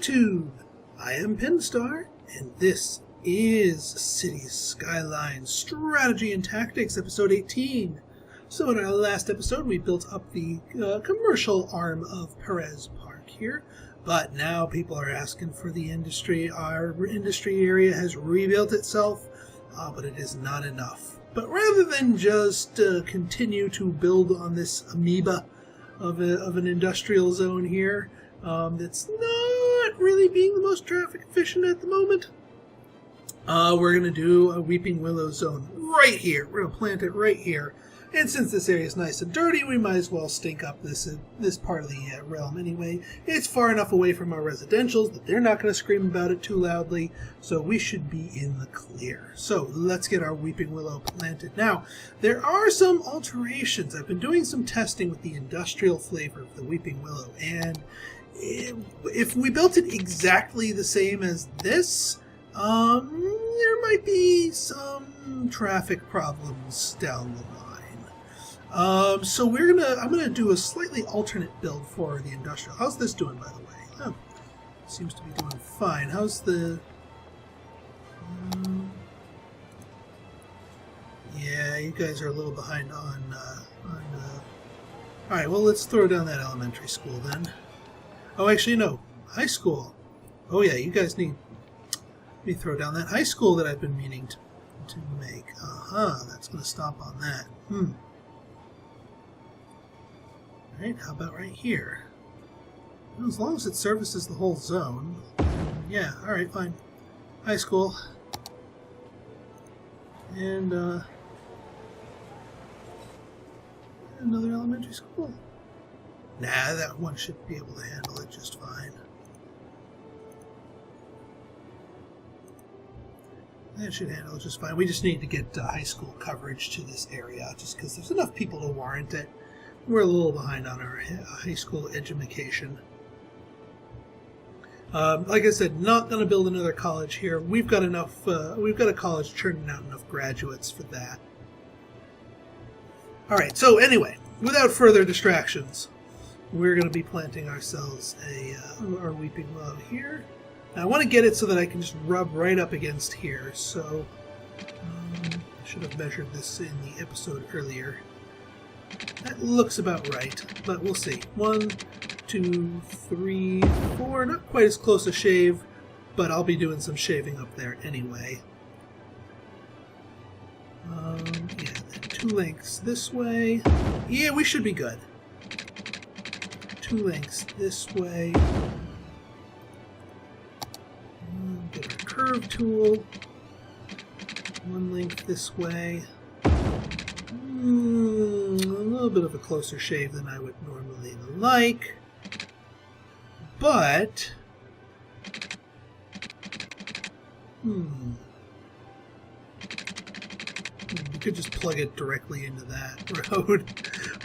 YouTube! I am Pinstar, and this is Cities, Skylines, Strategy and Tactics, Episode 18. So in our last episode, we built up the commercial arm of Perez Park here, but now people are asking for the industry. Our industry area has rebuilt itself, but it is not enough. But rather than just continue to build on this amoeba of an industrial zone here, that's not really being the most traffic efficient at the moment, we're going to do a Weeping Willow zone right here. We're going to plant it right here. And since this area is nice and dirty, we might as well stink up this part of the realm anyway. It's far enough away from our residentials that they're not going to scream about it too loudly, so we should be in the clear. So let's get our Weeping Willow planted. Now, there are some alterations. I've been doing some testing with the industrial flavor of the Weeping Willow, and if we built it exactly the same as this, there might be some traffic problems down the line. So I'm gonna do a slightly alternate build for the industrial. How's this doing, by the way? Oh, seems to be doing fine. How's the? Yeah, you guys are a little behind on. All right, well, let's throw down that elementary school then. Oh, actually, no, high school. Oh yeah, you guys need. Let me throw down that high school that I've been meaning to make. That's gonna stop on that. Alright, how about right here? Well, as long as it services the whole zone. Yeah, alright, fine. High school. And, another elementary school. Nah, that one should be able to handle it just fine. That should handle it just fine. We just need to get high school coverage to this area, just because there's enough people to warrant it. We're a little behind on our high school education. Like I said, not going to build another college here. We've got enough. We've got a college churning out enough graduates for that. All right. So anyway, without further distractions, we're going to be planting ourselves our Weeping Willow here. Now, I want to get it so that I can just rub right up against here. So I should have measured this in the episode earlier. That looks about right, but we'll see. 1, 2, 3, 4. Not quite as close a shave, but I'll be doing some shaving up there anyway. Yeah, then 2 lengths this way. Yeah, we should be good. 2 lengths this way. Get our curve tool. 1 length this way. A little bit of a closer shave than I would normally like, but we could just plug it directly into that road.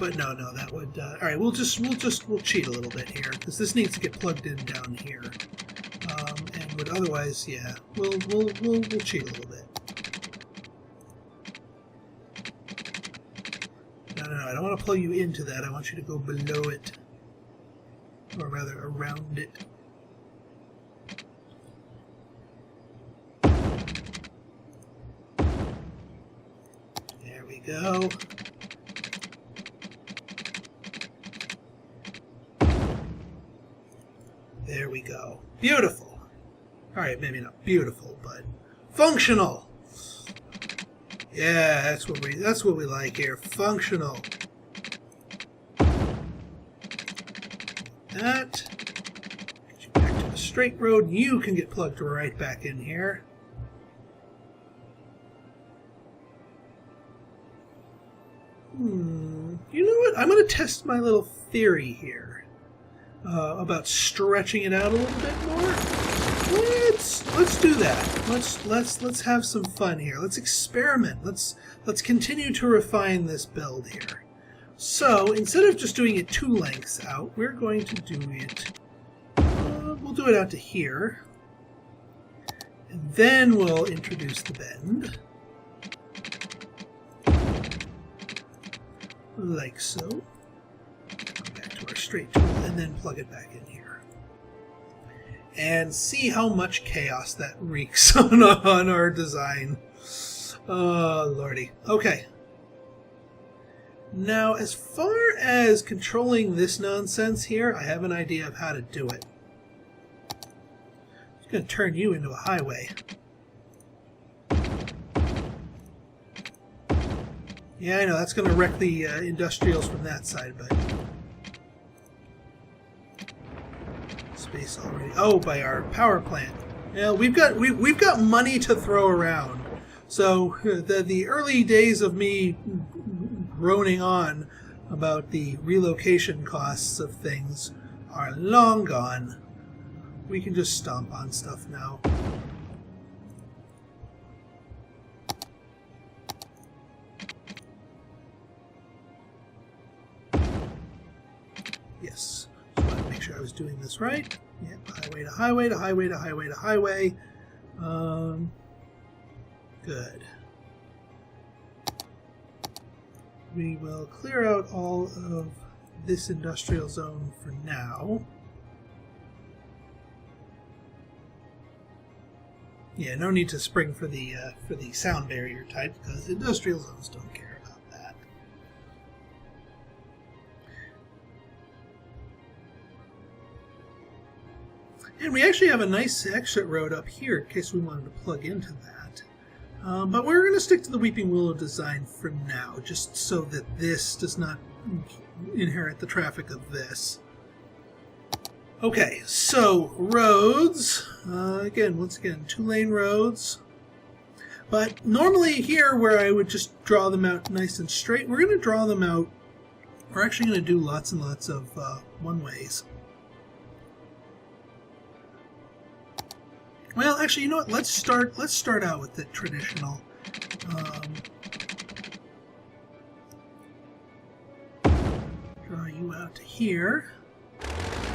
But no, that would. All right, we'll cheat a little bit here because this needs to get plugged in down here, and would otherwise, yeah, we'll cheat a little bit. No, I don't want to plug you into that. I want you to go below it. Or rather, around it. There we go. There we go. Beautiful. Alright, maybe not beautiful, but functional. Yeah, that's what we like here. Functional. That. Get you back to the straight road. You can get plugged right back in here. You know what? I'm going to test my little theory here about stretching it out a little bit more. Let's do that. Let's have some fun here. Let's experiment. Let's continue to refine this build here. So instead of just doing it 2 lengths out, we're going to do it. We'll do it out to here, and then we'll introduce the bend, like so. Go back to our straight tool, and then plug it back in here. and see how much chaos that wreaks on our design. Oh, lordy. Okay. Now, as far as controlling this nonsense here, I have an idea of how to do it. I'm going to turn you into a highway. Yeah, I know, that's going to wreck the industrials from that side, but... Space already... Oh, by our power plant. Yeah, we've got money to throw around. So, the early days of me groaning on about the relocation costs of things are long gone. We can just stomp on stuff now. Yes. Just wanted to make sure I was doing this right. Yep. Highway to highway to highway to highway to highway. Good. We will clear out all of this industrial zone for now. Yeah, no need to spring for the sound barrier type because industrial zones don't care about that. And we actually have a nice exit road up here in case we wanted to plug into that. But we're going to stick to the Weeping Willow design for now, just so that this does not inherit the traffic of this. Okay, so roads. Once again, 2-lane roads. But normally here, where I would just draw them out nice and straight, we're going to draw them out. We're actually going to do lots and lots of one-ways. Well, actually, you know what? Let's start out with the traditional. Draw you out to here.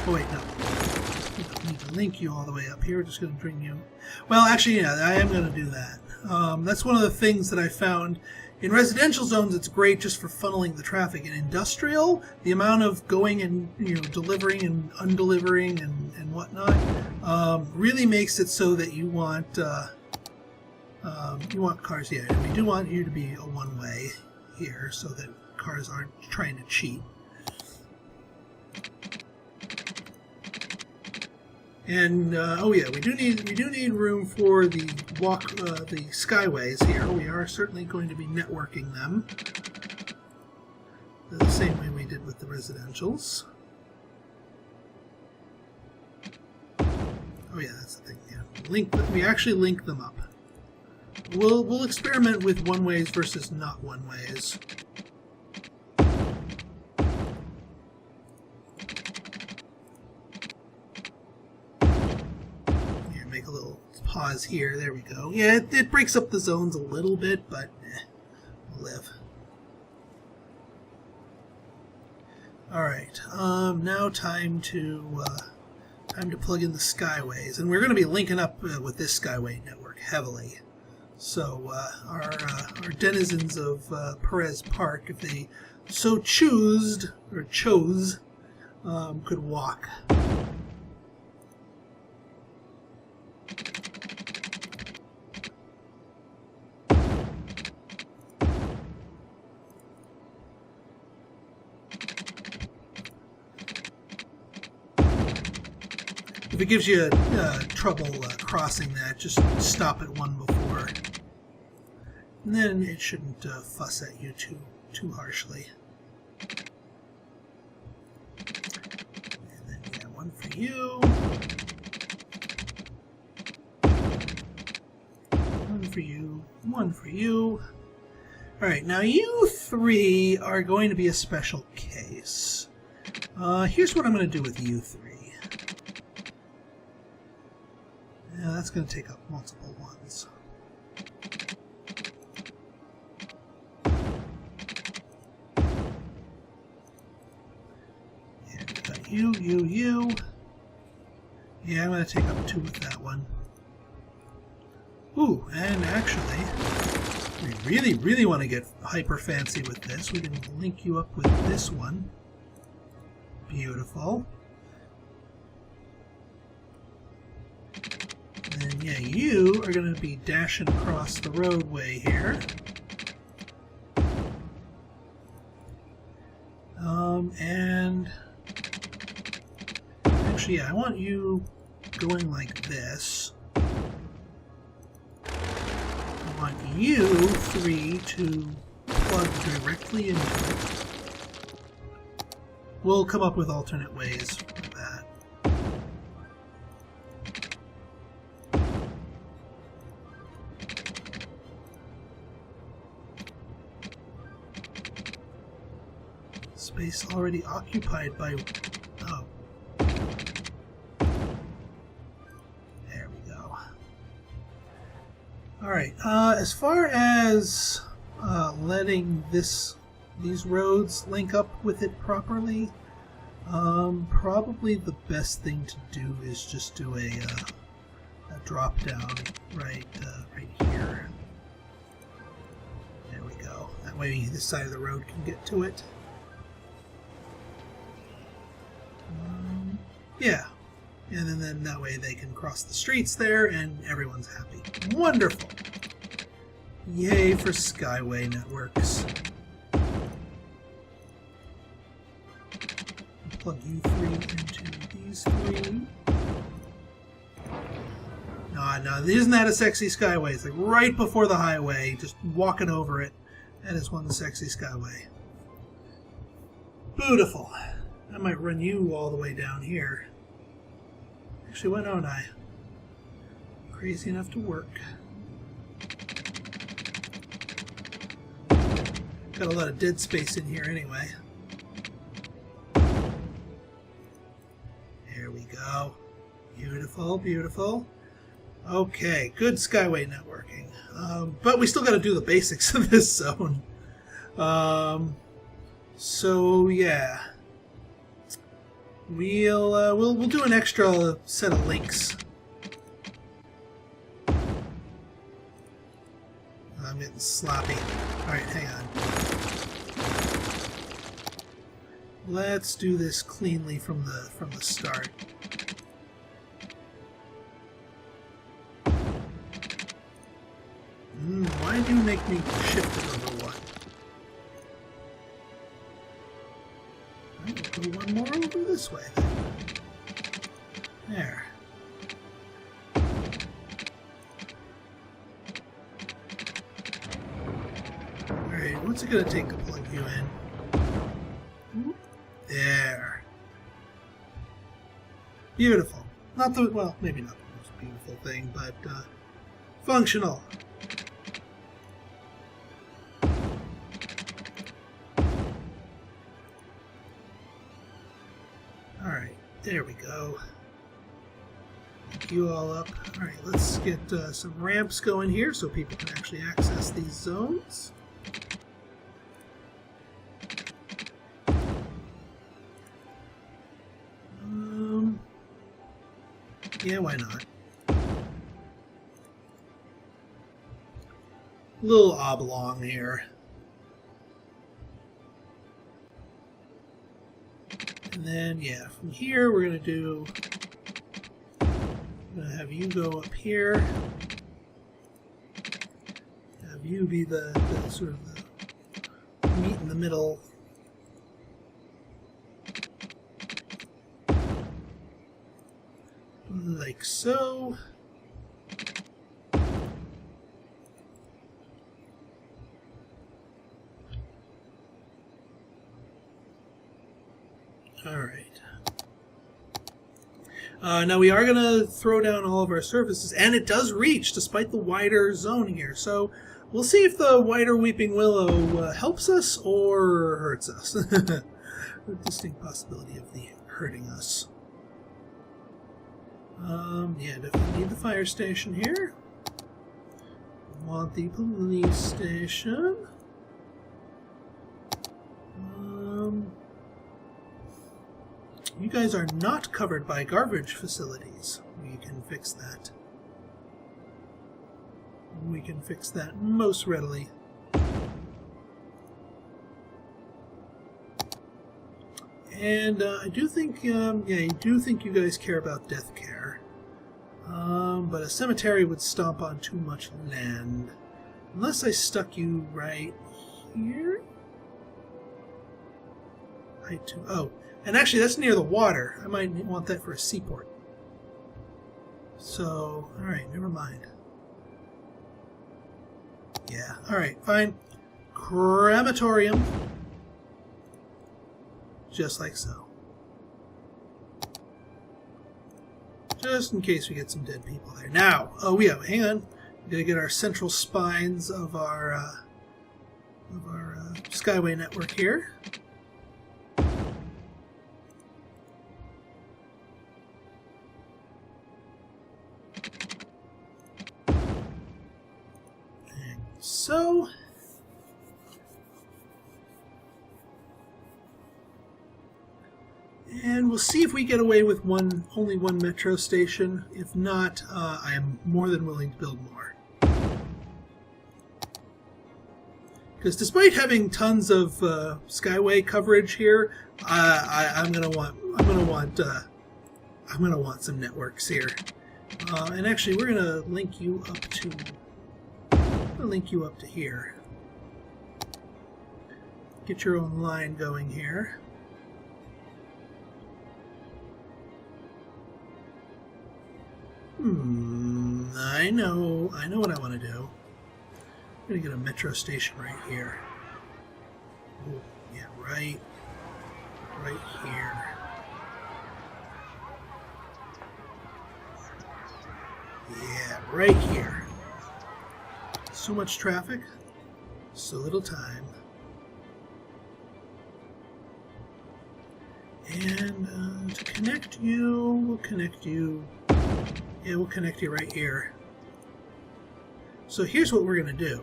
Oh wait, no. We don't need to link you all the way up here. We're just going to bring you. Well, actually, yeah, I am going to do that. That's one of the things that I found. In residential zones, it's great just for funneling the traffic. In industrial, the amount of going and delivering and undelivering and whatnot really makes it so that you want cars. Yeah, we do want you to be a one-way here, so that cars aren't trying to cheat. And oh yeah, we do need room for the the skyways here. We are certainly going to be networking them the same way we did with the residentials. Oh yeah, that's the thing. Yeah, we actually link them up. We'll experiment with one-ways versus not one-ways. Make a little pause here. There we go. Yeah, it breaks up the zones a little bit, but we'll live. Alright, now time to plug in the skyways. And we're going to be linking up with this skyway network heavily. So our denizens of Perez Park, if they so chose, could walk. If it gives you trouble crossing that, just stop at one before. And then it shouldn't fuss at you too harshly. And then yeah, one for you. One for you. One for you. Alright, now you three are going to be a special case. Here's what I'm going to do with you three. Yeah, that's going to take up multiple ones. Yeah, we got you. Yeah, I'm going to take up 2 with that one. Ooh, and actually, we really want to get hyper fancy with this. We can link you up with this one. Beautiful. yeah, you are going to be dashing across the roadway here. And actually, yeah, I want you going like this. I want you three to plug directly into it. We'll come up with alternate ways for that. Space already occupied by... oh. There we go. Alright, as far as letting these roads link up with it properly, probably the best thing to do is just do a drop down right here. There we go. That way this side of the road can get to it. Yeah, and then that way they can cross the streets there and everyone's happy. Wonderful! Yay for Skyway networks. Plug you three into these three. No, isn't that a sexy Skyway? It's like right before the highway, just walking over it. That is one sexy Skyway. Beautiful. I might run you all the way down here. Actually, why don't I? Crazy enough to work. Got a lot of dead space in here anyway. There we go. Beautiful, beautiful. Okay, good Skyway networking. But we still got to do the basics of this zone. So yeah. We'll do an extra set of links. I'm getting sloppy. Alright, hang on. Let's do this cleanly from the start. Why do you make me shift it over one? I'll go one more over this way then. There. Alright, what's it going to take to plug you in? There. Beautiful. Not the, well, maybe not the most beautiful thing, but functional. Alright, there we go. Pick you all up. Alright, let's get some ramps going here so people can actually access these zones. Yeah, why not? Little oblong here. And then, yeah, from here we're going to do... I'm going to have you go up here. Have you be the sort of the meet in the middle. Like so. All right. Now we are going to throw down all of our surfaces, and it does reach despite the wider zone here. So we'll see if the wider Weeping Willow helps us or hurts us. A distinct possibility of the hurting us. Yeah, definitely need the fire station here. Want the police station. You guys are not covered by garbage facilities. We can fix that. We can fix that most readily. And I do think, yeah, I do think you guys care about death care. but a cemetery would stomp on too much land. Unless I stuck you right here? Oh, and actually that's near the water. I might want that for a seaport. So, alright, never mind. Yeah, alright, fine. Crematorium. Just like so. Just in case we get some dead people there. Now, oh yeah, hang on. We're gonna get our central spines of our Skyway network here. And so. And we'll see if we get away with only one metro station. If not, I am more than willing to build more. Because despite having tons of Skyway coverage here, I'm gonna want some networks here. And actually, we're gonna link you up to here. Get your own line going here. I know what I want to do. I'm going to get a metro station right here. Ooh, yeah, right here. Yeah, right here. So much traffic, so little time. And to connect you, we'll connect you. Yeah, we'll connect you right here. So here's what we're going to do.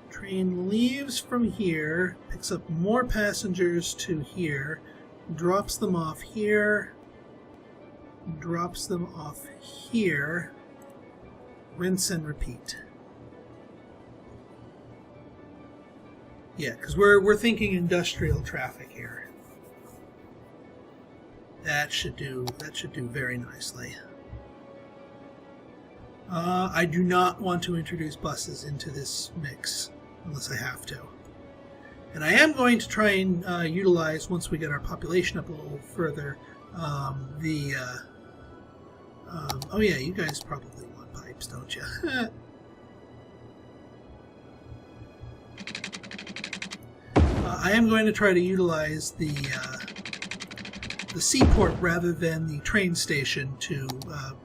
Train leaves from here, picks up more passengers to here, drops them off here, drops them off here, rinse and repeat. Yeah, because we're thinking industrial traffic here. That should do very nicely. I do not want to introduce buses into this mix unless I have to. And I am going to try and utilize, once we get our population up a little further, oh yeah, you guys probably want pipes, don't you? I am going to try to utilize the seaport rather than the train station to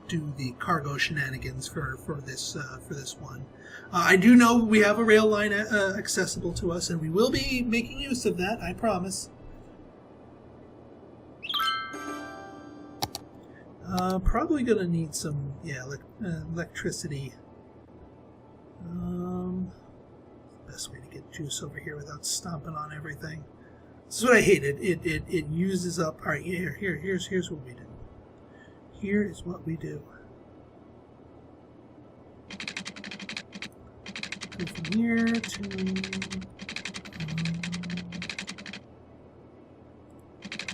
do the cargo shenanigans for this one. I do know we have a rail line accessible to us, and we will be making use of that, I promise. Probably going to need some electricity. Best way to get juice over here without stomping on everything. This is what I hated. It uses up. All right, here's what we do. Here is what we do. Go from here to.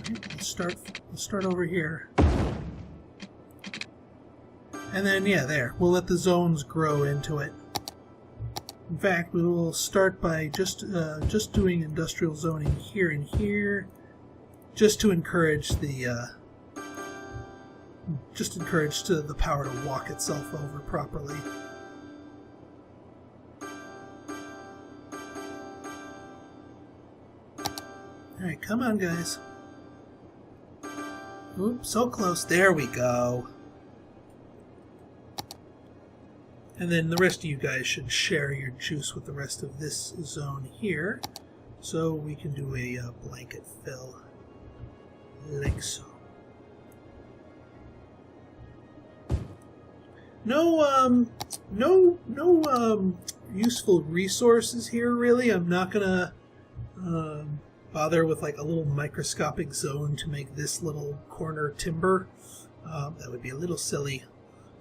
Right, let's start over here. And then yeah, there. We'll let the zones grow into it. In fact, we will start by just doing industrial zoning here and here, just to encourage the power to walk itself over properly. All right, come on, guys. Oops, so close. There we go. And then the rest of you guys should share your juice with the rest of this zone here. So we can do a blanket fill. Like so. No useful resources here, really. I'm not gonna bother with like a little microscopic zone to make this little corner timber. That would be a little silly.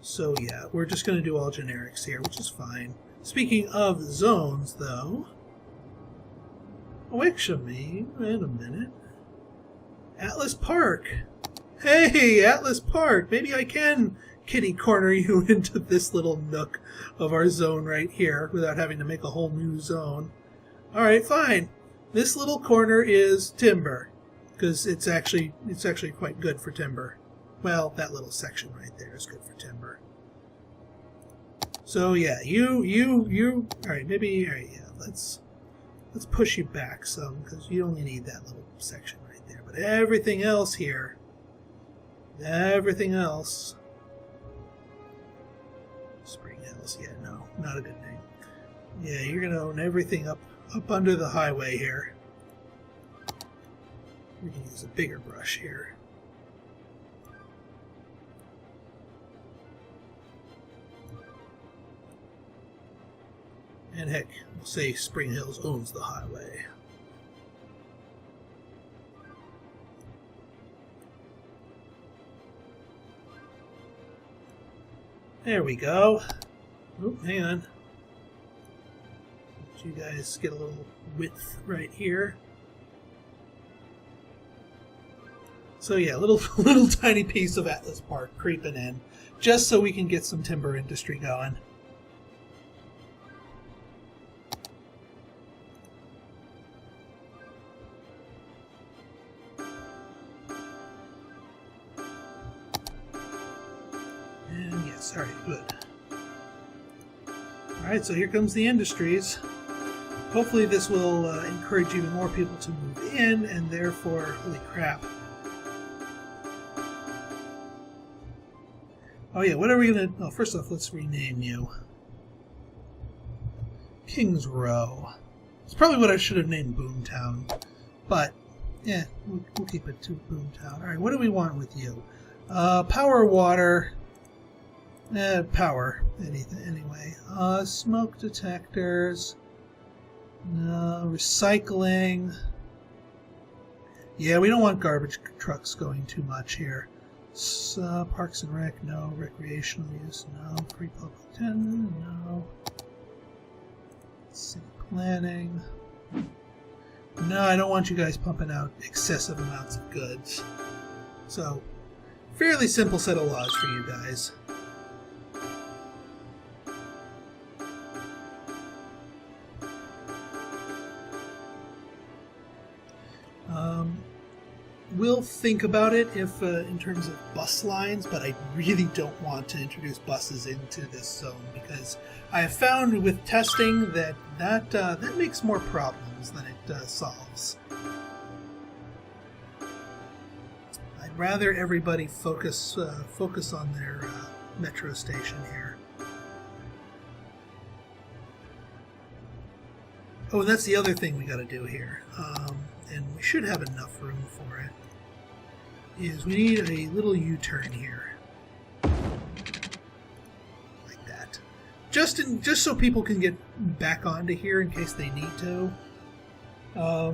So yeah, we're just going to do all generics here, which is fine. Speaking of zones, though... Oh, actually, wait a minute. Atlas Park! Hey, Atlas Park, maybe I can kitty corner you into this little nook of our zone right here without having to make a whole new zone. Alright, fine. This little corner is timber, because it's actually quite good for timber. Well, that little section right there is good for timber. So yeah, you. Alright, maybe, alright, yeah, let's push you back some, because you only need that little section right there. But everything else here, everything else, Spring Hills, yeah, no, not a good name. Yeah, you're going to own everything up under the highway here. We can use a bigger brush here. And heck, we'll say Spring Hills owns the highway. There we go. Oh, hang on. Let you guys get a little width right here. So yeah, little tiny piece of Atlas Park creeping in, just so we can get some timber industry going. And yes, alright, good. Alright, so here comes the industries. Hopefully this will encourage even more people to move in, and therefore, holy crap. Oh yeah, what are we gonna... Oh, first off, let's rename you. Kings Row. It's probably what I should have named Boomtown. But, yeah, we'll keep it to Boomtown. Alright, what do we want with you? Power, water... power. Anything, anyway. Smoke detectors... No, recycling... Yeah, we don't want garbage trucks going too much here. Parks and Rec, no. Recreational use, no. Free public attendance, no. City planning. No, I don't want you guys pumping out excessive amounts of goods. So, fairly simple set of laws for you guys. We'll think about it if in terms of bus lines, but I really don't want to introduce buses into this zone because I have found with testing that makes more problems than it solves. I'd rather everybody focus on their metro station here. Oh, and that's the other thing we got to do here, and we should have enough room for it. Is we need a little U-turn here, like that, just so people can get back onto here in case they need to. Yeah,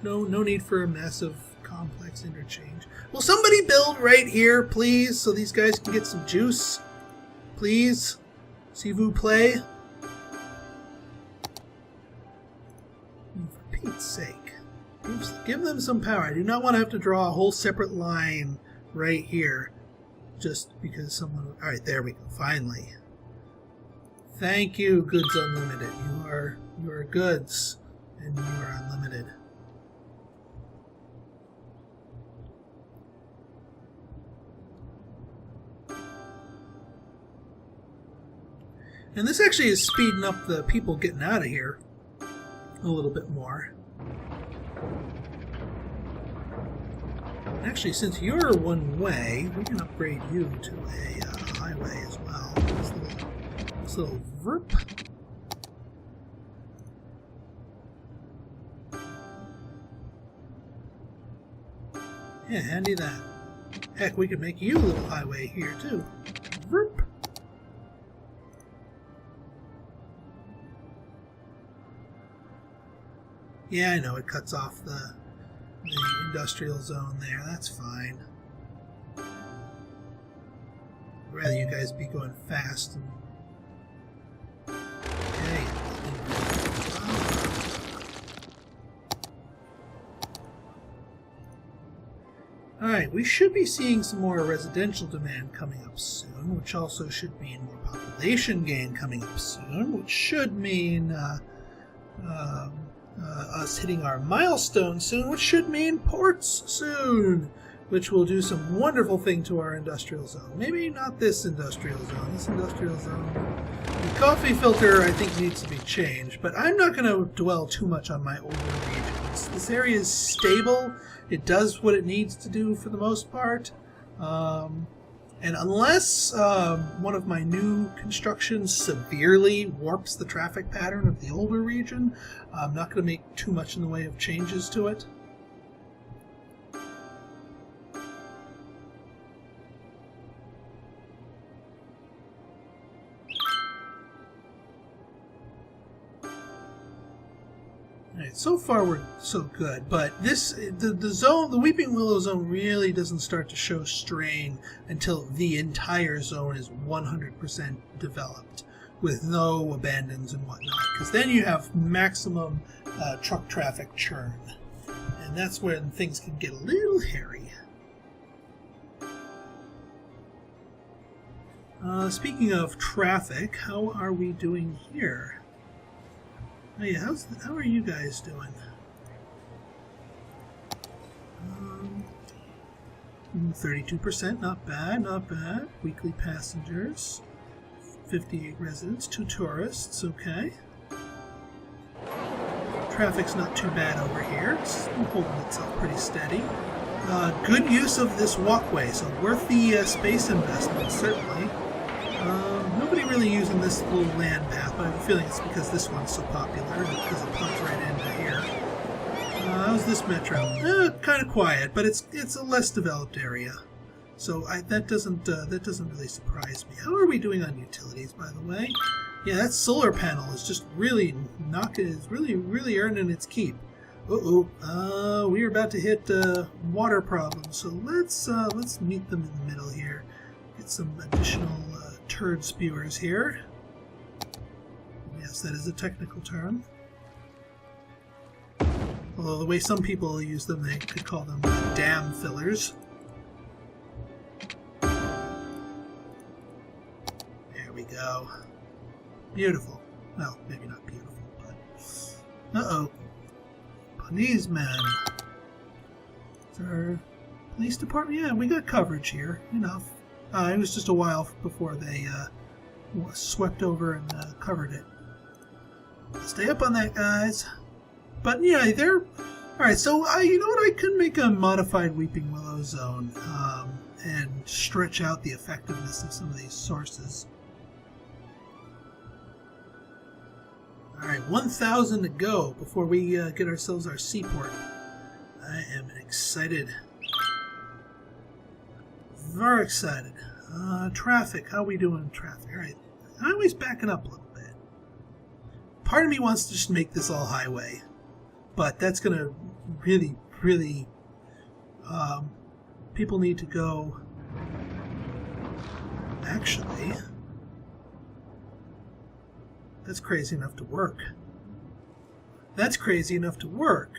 no need for a massive complex interchange. Will somebody build right here, please, so these guys can get some juice, please? S'il vous plaît. For Pete's sake. Give them some power. I do not want to have to draw a whole separate line right here just because someone... Alright, there we go. Finally. Thank you, Goods Unlimited. You are goods, and you are unlimited. And this actually is speeding up the people getting out of here a little bit more. Actually, since you're one way, we can upgrade you to a highway as well. This little verp. Yeah, handy that. Heck, we could make you a little highway here too. Verp. Yeah, I know, it cuts off the industrial zone there. That's fine. I'd rather you guys be going fast. Okay. Alright, we should be seeing some more residential demand coming up soon, which also should mean more population gain coming up soon, which should mean us hitting our milestone soon, which should mean ports soon, which will do some wonderful thing to our industrial zone. Maybe not this industrial zone. This industrial zone, the coffee filter, I think, needs to be changed, but I'm not going to dwell too much on my older regions. This area is stable. It does what it needs to do for the most part. And unless one of my new constructions severely warps the traffic pattern of the older region, I'm not going to make too much in the way of changes to it. Alright, so far we're so good, but the Weeping Willow zone really doesn't start to show strain until the entire zone is 100% developed, with no abandons and whatnot, because then you have maximum truck traffic churn, and that's when things can get a little hairy. Speaking of traffic, how are we doing here? Oh yeah, how are you guys doing? 32%, not bad, not bad. Weekly passengers, 58 residents, 2 tourists, okay. Traffic's not too bad over here. It's holding itself pretty steady. Good use of this walkway, so worth the space investment, certainly. Nobody really using this little land path, but I have a feeling it's because this one's so popular, because it plugs right into here. How's this metro? Kind of quiet, but it's a less developed area, so that doesn't really surprise me. How are we doing on utilities, by the way? Yeah, that solar panel is just really really earning its keep. We're about to hit water problems, so let's meet them in the middle here. Get some additional turd spewers here. Yes, that is a technical term. Although the way some people use them, they could call them dam fillers. There we go. Beautiful. Well, maybe not beautiful, but... Uh-oh. Policeman. Is our police department? Yeah, we got coverage here. Enough. It was just a while before they swept over and covered it. Stay up on that, guys. But yeah, they're alright. So you know what? I could make a modified Weeping Willow zone and stretch out the effectiveness of some of these sources. Alright, 1,000 to go before we get ourselves our seaport. I am excited. Very excited. Traffic. How we doing in traffic? Alright. Highway's backing up a little bit. Part of me wants to just make this all highway. But that's going to really people need to go. Actually, that's crazy enough to work. That's crazy enough to work.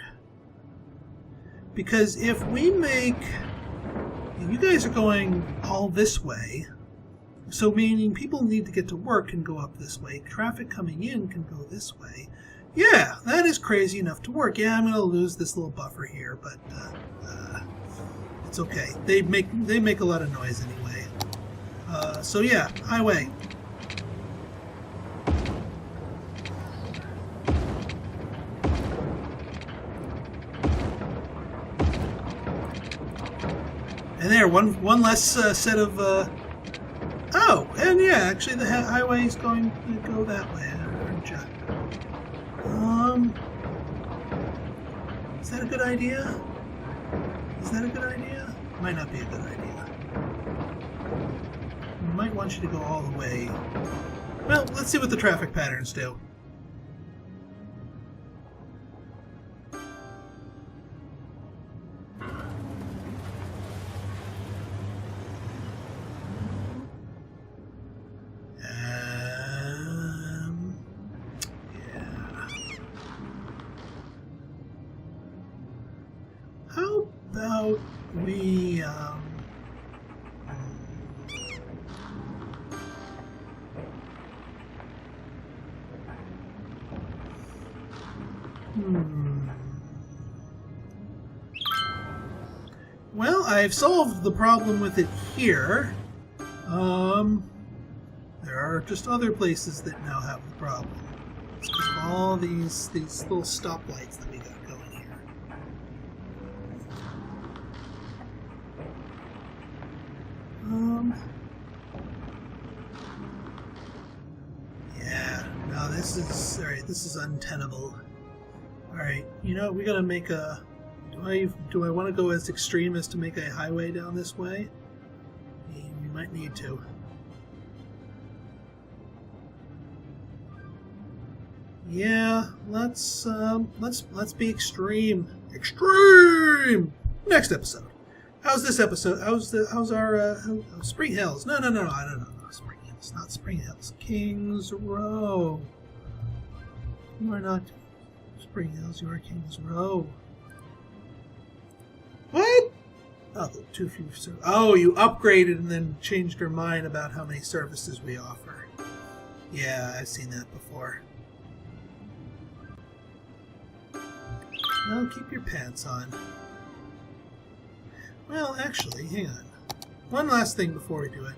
Because if we make... You guys are going all this way, so meaning people need to get to work and go up this way. Traffic coming in can go this way. Yeah, that is crazy enough to work. Yeah, I'm going to lose this little buffer here, but it's okay. They make a lot of noise anyway. So yeah, highway. And there, one less set of... Oh, and yeah, actually the highway is going to go that way, aren't you? Is that a good idea? Is that a good idea? Might not be a good idea. We might want you to go all the way. Well, let's see what the traffic patterns do. How about we Well, I've solved the problem with it here. There are just other places that now have the problem. It's because of all these little stoplights that we got going here. Yeah, no, this is alright. This is untenable. Alright, you know, we gotta make a. Do I want to go as extreme as to make a highway down this way? We might need to. Yeah, let's be extreme. Extreme. Next episode. How's this episode? How's our Spring Hills? No, I don't know. Spring Hills, not Spring Hills. Kings Row. You are not Spring Hills. You are Kings Row. What? Oh, too few. Oh, you upgraded and then changed your mind about how many services we offer. Yeah, I've seen that before. Well, keep your pants on. Well, actually, hang on. One last thing before we do it.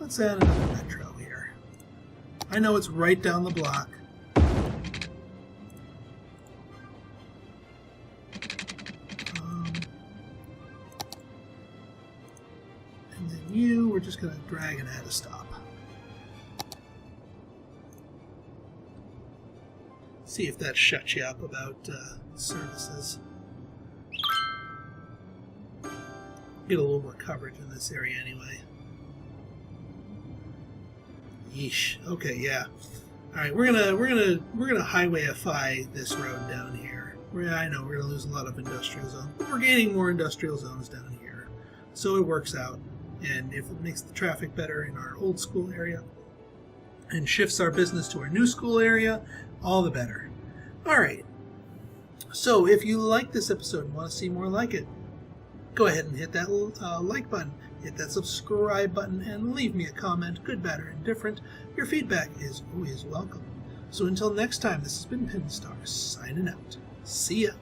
Let's add another metro here. I know it's right down the block. And then you, we're just going to drag and add a stop. See if that shuts you up about services. Get a little more coverage in this area anyway. Yeesh. Okay, yeah. All right, we're gonna highwayify this road down here. I know we're gonna lose a lot of industrial zones, but we're gaining more industrial zones down here, so it works out. And if it makes the traffic better in our old school area and shifts our business to our new school area, all the better. All right. So if you like this episode and want to see more like it, go ahead and hit that like button, hit that subscribe button, and leave me a comment, good, bad, or indifferent. Your feedback is always welcome. So until next time, this has been Pinstar, signing out. See ya.